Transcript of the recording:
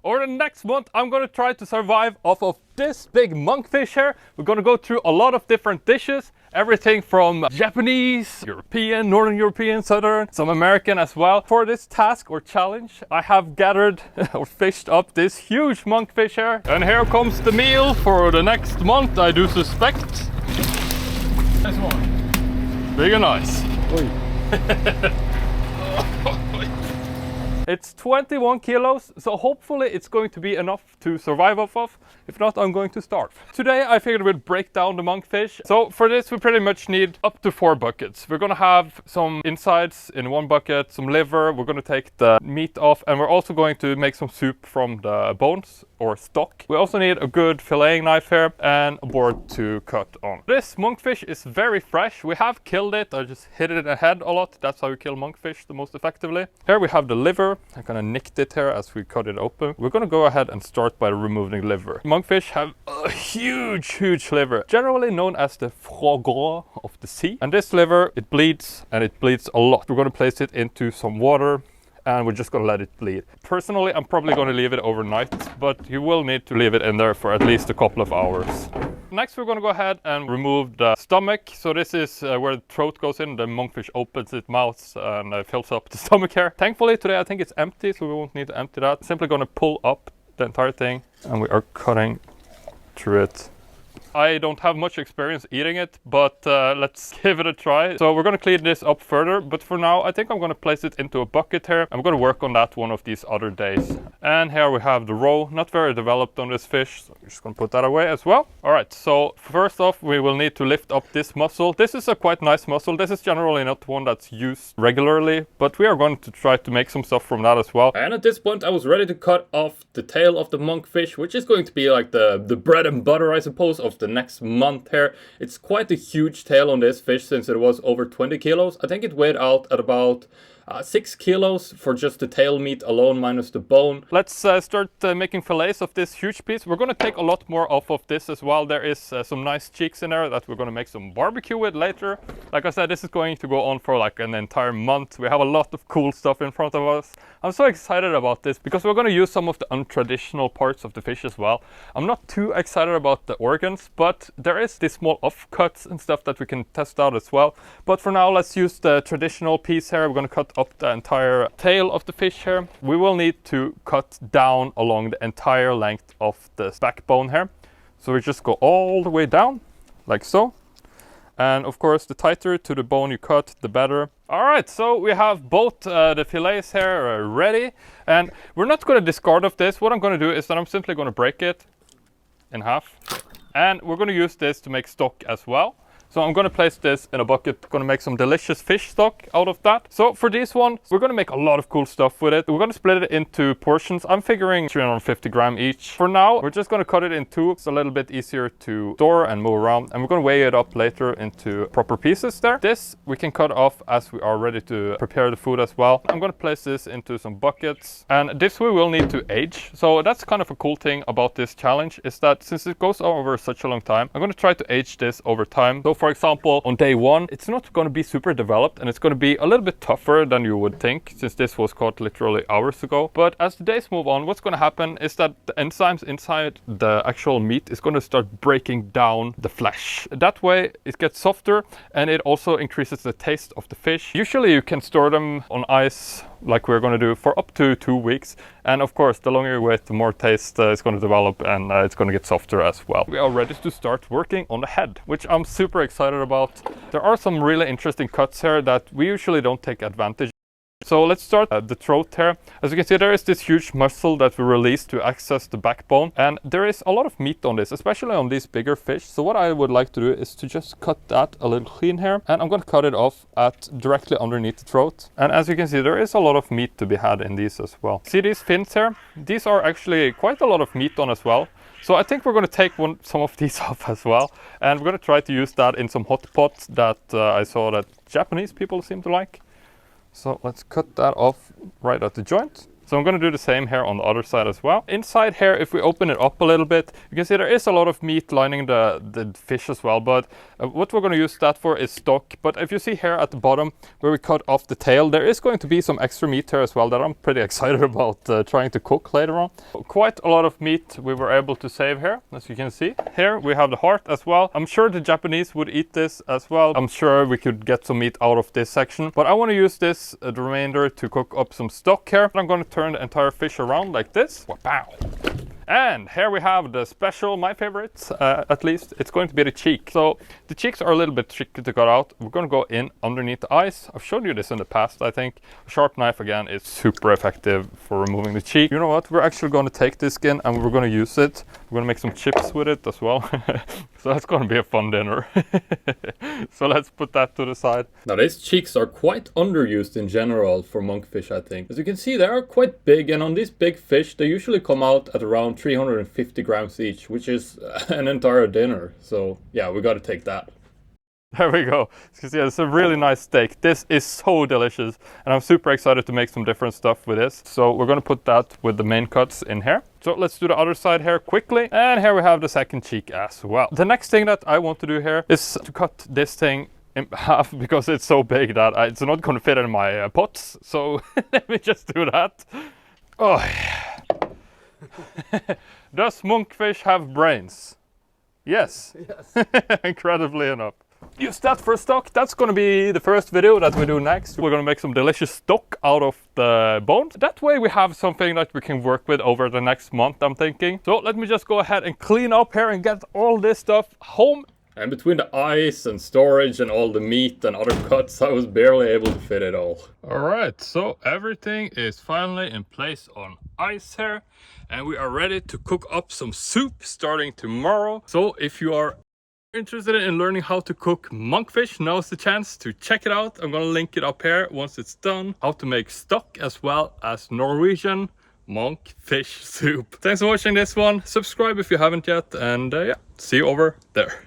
Over the next month, I'm gonna try to survive off of this big monkfish here. We're gonna go through a lot of different dishes. Everything from Japanese, European, Northern European, Southern, some American as well. For this task or challenge, I have gathered or fished up this huge monkfish here. And here comes the meal for the next month, I do suspect. Nice one. Big and nice. It's 21 kilos, so hopefully it's going to be enough to survive off of. If not, I'm going to starve. Today I figured we'd break down the monkfish. So for this we pretty much need up to 4 buckets. We're gonna have some insides in one bucket, some liver, we're gonna take the meat off, and we're also going to make some soup from the bones or stock. We also need a good filleting knife here and a board to cut on. This monkfish is very fresh. We have killed it. I just hit it in the head a lot. That's how we kill monkfish the most effectively. Here we have the liver. I kind of nicked it here as we cut it open. We're gonna go ahead and start by removing the liver. Monkfish have a huge liver, generally known as the foie gras of the sea. And this liver, it bleeds, and it bleeds a lot. We're gonna place it into some water, and we're just gonna let it bleed. Personally, I'm probably gonna leave it overnight, but you will need to leave it in there for at least a couple of hours. Next, we're gonna go ahead and remove the stomach. So this is where the throat goes in. The monkfish opens its mouth and fills up the stomach here. Thankfully, today I think it's empty, so we won't need to empty that. Simply gonna pull up the entire thing, and we are cutting through it. I don't have much experience eating it, but let's give it a try. So we're gonna clean this up further, but for now I think I'm gonna place it into a bucket here. I'm gonna work on that one of these other days. And here we have the roe, not very developed on this fish, so we're just gonna put that away as well. All right, so first off we will need to lift up this muscle. This is a quite nice muscle. This is generally not one that's used regularly, but we are going to try to make some stuff from that as well. And at this point I was ready to cut off the tail of the monkfish, which is going to be like the bread and butter, I suppose, of the next month here. It's quite a huge tail on this fish since it was over 20 kilos. I think it weighed out at about 6 kilos for just the tail meat alone minus the bone. Let's start making fillets of this huge piece. We're going to take a lot more off of this as well. There is some nice cheeks in there that we're going to make some barbecue with later. Like I said, this is going to go on for like an entire month. We have a lot of cool stuff in front of us. I'm so excited about this because we're going to use some of the untraditional parts of the fish as well. I'm not too excited about the organs, but there is these small offcuts and stuff that we can test out as well. But for now, let's use the traditional piece here. We're going to cut up the entire tail of the fish here. We will need to cut down along the entire length of the backbone here. So we just go all the way down, like so. And of course, the tighter to the bone you cut, the better. All right, so we have both the fillets here ready. And we're not going to discard of this. What I'm going to do is that I'm simply going to break it in half. And we're going to use this to make stock as well. So I'm going to place this in a bucket, going to make some delicious fish stock out of that. So for this one, we're going to make a lot of cool stuff with it. We're going to split it into portions. I'm figuring 350 grams each. For now, we're just going to cut it in 2. It's a little bit easier to store and move around. And we're going to weigh it up later into proper pieces there. This we can cut off as we are ready to prepare the food as well. I'm going to place this into some buckets. And this we will need to age. So that's kind of a cool thing about this challenge is that since it goes over such a long time, I'm going to try to age this over time. So for example, on day 1, it's not going to be super developed and it's going to be a little bit tougher than you would think since this was caught literally hours ago. But as the days move on, what's going to happen is that the enzymes inside the actual meat is going to start breaking down the flesh. That way it gets softer and it also increases the taste of the fish. Usually you can store them on ice like we're going to do for up to 2 weeks. And of course, the longer you wait, the more taste is going to develop and it's going to get softer as well. We are ready to start working on the head, which I'm super excited about. There are some really interesting cuts here that we usually don't take advantage. So let's start at the throat here. As you can see, there is this huge muscle that we release to access the backbone. And there is a lot of meat on this, especially on these bigger fish. So what I would like to do is to just cut that a little clean here. And I'm going to cut it off at directly underneath the throat. And as you can see, there is a lot of meat to be had in these as well. See these fins here? These are actually quite a lot of meat on as well. So I think we're going to take some of these off as well. And we're going to try to use that in some hot pots that I saw that Japanese people seem to like. So let's cut that off right at the joint. So I'm going to do the same here on the other side as well. Inside here, if we open it up a little bit, you can see there is a lot of meat lining the fish as well, but what we're going to use that for is stock. But if you see here at the bottom where we cut off the tail, there is going to be some extra meat here as well that I'm pretty excited about trying to cook later on. Quite a lot of meat we were able to save here, as you can see. Here we have the heart as well. I'm sure the Japanese would eat this as well. I'm sure we could get some meat out of this section, but I want to use this, the remainder, to cook up some stock here. I'm going to turn the entire fish around like this. Wow. And here we have the special, my favorite, at least, it's going to be the cheek. So the cheeks are a little bit tricky to cut out. We're going to go in underneath the eyes. I've shown you this in the past, I think. A sharp knife, again, is super effective for removing the cheek. You know what? We're actually going to take this skin and we're going to use it. We're going to make some chips with it as well. So that's going to be a fun dinner. So let's put that to the side. Now these cheeks are quite underused in general for monkfish, I think. As you can see, they are quite big, and on these big fish, they usually come out at around 350 grams each, which is an entire dinner. So yeah, we got to take that. There we go. You can see it's a really nice steak. This is so delicious, and I'm super excited to make some different stuff with this. So we're going to put that with the main cuts in here. So let's do the other side here quickly. And here we have the second cheek as well. The next thing that I want to do here is to cut this thing in half, because it's so big that it's not going to fit in my pots. So let me just do that. Oh yeah. Does monkfish have brains? Yes. Yes. Incredibly enough. Use that for stock. That's going to be the first video that we do next. We're going to make some delicious stock out of the bones. That way we have something that we can work with over the next month, I'm thinking. So let me just go ahead and clean up here and get all this stuff home. And between the ice and storage and all the meat and other cuts, I was barely able to fit it all. Alright, so everything is finally in place on ice here. And we are ready to cook up some soup starting tomorrow. So if you are interested in learning how to cook monkfish, now's the chance to check it out. I'm gonna link it up here once it's done. How to make stock as well as Norwegian monkfish soup. Thanks for watching this one. Subscribe if you haven't yet, and yeah, see you over there.